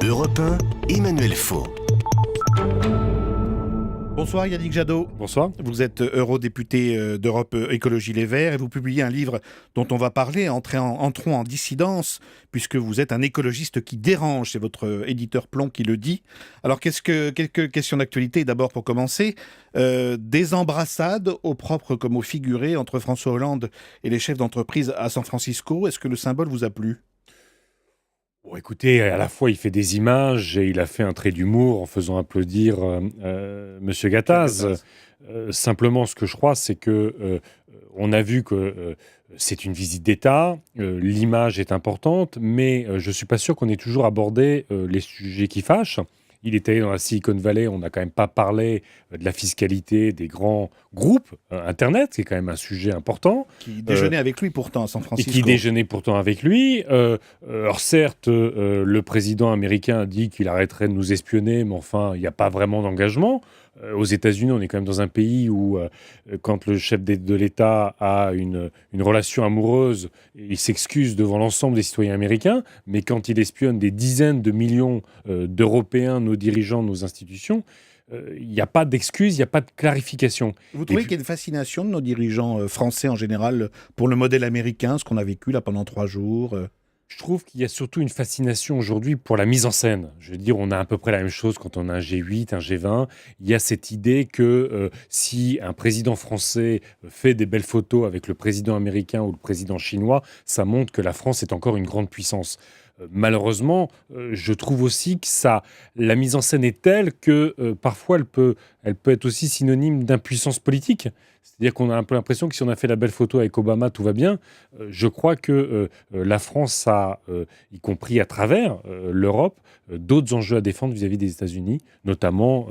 Europe 1, Emmanuel Faux. Bonsoir Yannick Jadot. Bonsoir. Vous êtes eurodéputé d'Europe Écologie Les Verts et vous publiez un livre dont on va parler, Entrons en dissidence, puisque vous êtes un écologiste qui dérange, c'est votre éditeur Plomb qui le dit. Alors quelques questions d'actualité d'abord pour commencer. Des embrassades au propre comme au figuré entre François Hollande et les chefs d'entreprise à San Francisco. Est-ce que le symbole vous a plu ? Bon, écoutez, à la fois il fait des images et il a fait un trait d'humour en faisant applaudir Monsieur Gattaz. Simplement, ce que je crois, c'est que on a vu que c'est une visite d'État, l'image est importante, mais je suis pas sûr qu'on ait toujours abordé les sujets qui fâchent. Il était allé dans la Silicon Valley, on n'a quand même pas parlé de la fiscalité des grands groupes Internet, qui est quand même un sujet important. Qui déjeunait avec lui pourtant à San Francisco. Et qui déjeunait pourtant avec lui. Alors certes, le président américain a dit qu'il arrêterait de nous espionner, mais enfin, il n'y a pas vraiment d'engagement. Aux États-Unis, on est quand même dans un pays où, quand le chef de l'État a une relation amoureuse, il s'excuse devant l'ensemble des citoyens américains, mais quand il espionne des dizaines de millions d'Européens, nos dirigeants, nos institutions, il n'y a pas d'excuse, il n'y a pas de clarification. Vous trouvez qu'il y a une fascination de nos dirigeants français en général pour le modèle américain, ce qu'on a vécu là pendant 3 jours Je trouve qu'il y a surtout une fascination aujourd'hui pour la mise en scène. Je veux dire, on a à peu près la même chose quand on a un G8, un G20. Il y a cette idée que si un président français fait des belles photos avec le président américain ou le président chinois, ça montre que la France est encore une grande puissance. Malheureusement, je trouve aussi que la mise en scène est telle que parfois elle peut être aussi synonyme d'impuissance politique. C'est-à-dire qu'on a un peu l'impression que si on a fait la belle photo avec Obama, tout va bien. Je crois que la France a, y compris à travers l'Europe, d'autres enjeux à défendre vis-à-vis des États-Unis, notamment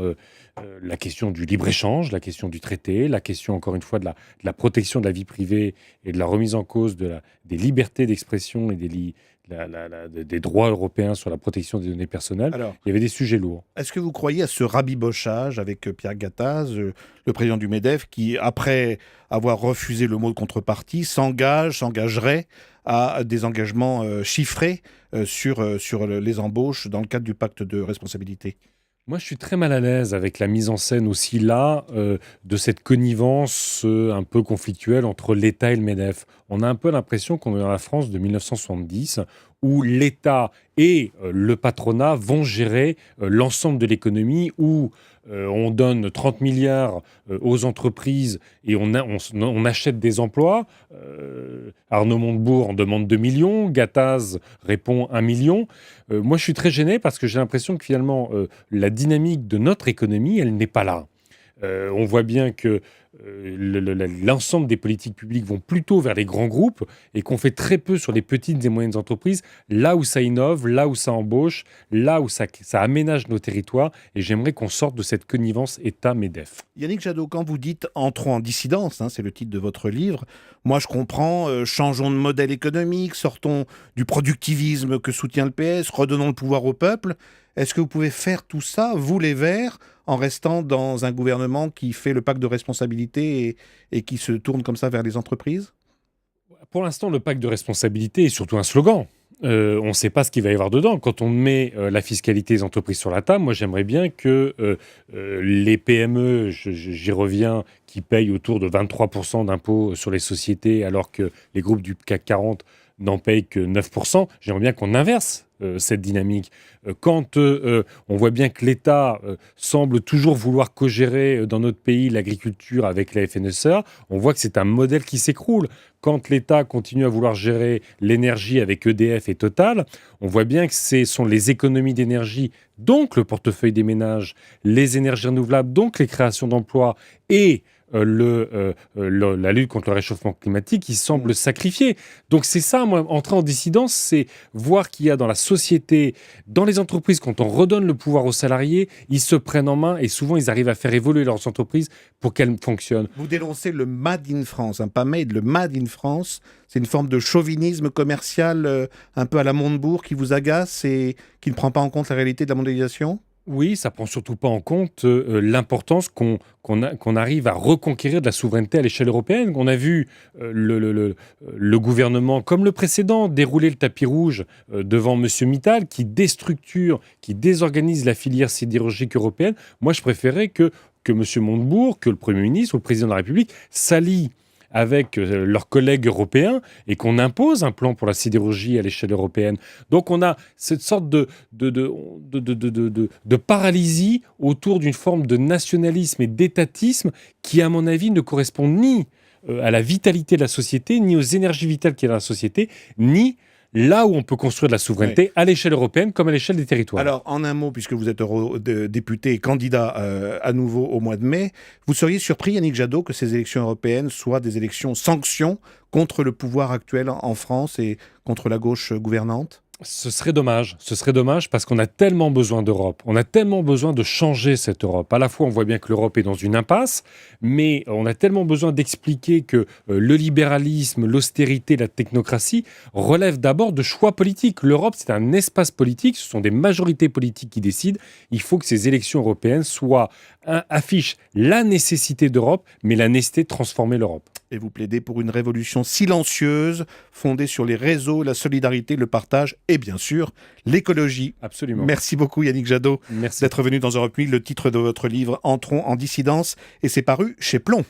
la question du libre-échange, la question du traité, la question, encore une fois, de la protection de la vie privée et de la remise en cause des libertés d'expression et des droits européens sur la protection des données personnelles. Alors, il y avait des sujets lourds. Est-ce que vous croyez à ce rabibochage avec Pierre Gattaz, le président du MEDEF, qui, après avoir refusé le mot de contrepartie, s'engagerait à des engagements chiffrés sur les embauches dans le cadre du pacte de responsabilité ? Moi, je suis très mal à l'aise avec la mise en scène aussi là de cette connivence un peu conflictuelle entre l'État et le MEDEF. On a un peu l'impression qu'on est dans la France de 1970 où l'État et le patronat vont gérer l'ensemble de l'économie, où on donne 30 milliards aux entreprises et on achète des emplois. Arnaud Montebourg en demande 2 millions, Gattaz répond 1 million. Moi, je suis très gêné parce que j'ai l'impression que finalement, la dynamique de notre économie, elle n'est pas là. On voit bien que l'ensemble des politiques publiques vont plutôt vers les grands groupes et qu'on fait très peu sur les petites et moyennes entreprises, là où ça innove, là où ça embauche, là où ça aménage nos territoires. Et j'aimerais qu'on sorte de cette connivence État-MEDEF. Yannick Jadot, quand vous dites « Entrons en dissidence », c'est le titre de votre livre, moi je comprends, changeons de modèle économique, sortons du productivisme que soutient le PS, redonnons le pouvoir au peuple. Est-ce que vous pouvez faire tout ça, vous les Verts, en restant dans un gouvernement qui fait le pacte de responsabilité et qui se tourne comme ça vers les entreprises ? Pour l'instant, le pacte de responsabilité est surtout un slogan. On ne sait pas ce qu'il va y avoir dedans. Quand on met la fiscalité des entreprises sur la table, moi j'aimerais bien que les PME, j'y reviens, qui payent autour de 23% d'impôts sur les sociétés, alors que les groupes du CAC 40 n'en payent que 9%, j'aimerais bien qu'on inverse cette dynamique. Quand on voit bien que l'État semble toujours vouloir co-gérer dans notre pays l'agriculture avec la FNSEA, on voit que c'est un modèle qui s'écroule. Quand l'État continue à vouloir gérer l'énergie avec EDF et Total, on voit bien que ce sont les économies d'énergie, donc le portefeuille des ménages, les énergies renouvelables, donc les créations d'emplois et la lutte contre le réchauffement climatique qui semble sacrifier. Donc c'est ça, moi, entrer en dissidence, c'est voir qu'il y a dans la société, dans les entreprises, quand on redonne le pouvoir aux salariés, ils se prennent en main et souvent ils arrivent à faire évoluer leurs entreprises pour qu'elles fonctionnent. Vous dénoncez le Made in France, pas made, le Made in France. C'est une forme de chauvinisme commercial un peu à la Montebourg qui vous agace et qui ne prend pas en compte la réalité de la mondialisation ? Oui, ça prend surtout pas en compte l'importance qu'on arrive à reconquérir de la souveraineté à l'échelle européenne. On a vu le gouvernement, comme le précédent, dérouler le tapis rouge devant Monsieur Mittal, qui déstructure, qui désorganise la filière sidérurgique européenne. Moi, je préférais que Monsieur Montebourg, que le Premier ministre ou le Président de la République s'allient avec leurs collègues européens et qu'on impose un plan pour la sidérurgie à l'échelle européenne. Donc on a cette sorte de paralysie autour d'une forme de nationalisme et d'étatisme qui, à mon avis, ne correspond ni à la vitalité de la société, ni aux énergies vitales qu'il y a dans la société, ni là où on peut construire de la souveraineté à l'échelle européenne comme à l'échelle des territoires. Alors, en un mot, puisque vous êtes député et candidat à nouveau au mois de mai, vous seriez surpris, Yannick Jadot, que ces élections européennes soient des élections sanctions contre le pouvoir actuel en France et contre la gauche gouvernante ? Ce serait dommage parce qu'on a tellement besoin d'Europe, on a tellement besoin de changer cette Europe. À la fois, on voit bien que l'Europe est dans une impasse, mais on a tellement besoin d'expliquer que le libéralisme, l'austérité, la technocratie relèvent d'abord de choix politiques. L'Europe, c'est un espace politique, ce sont des majorités politiques qui décident. Il faut que ces élections européennes affichent la nécessité d'Europe, mais la nécessité de transformer l'Europe. Et vous plaidez pour une révolution silencieuse, fondée sur les réseaux, la solidarité, le partage et bien sûr l'écologie. Absolument. Merci beaucoup Yannick Jadot Merci d'être venu dans Europe 1000. Le titre de votre livre, Entrons en dissidence, et c'est paru chez Plomb.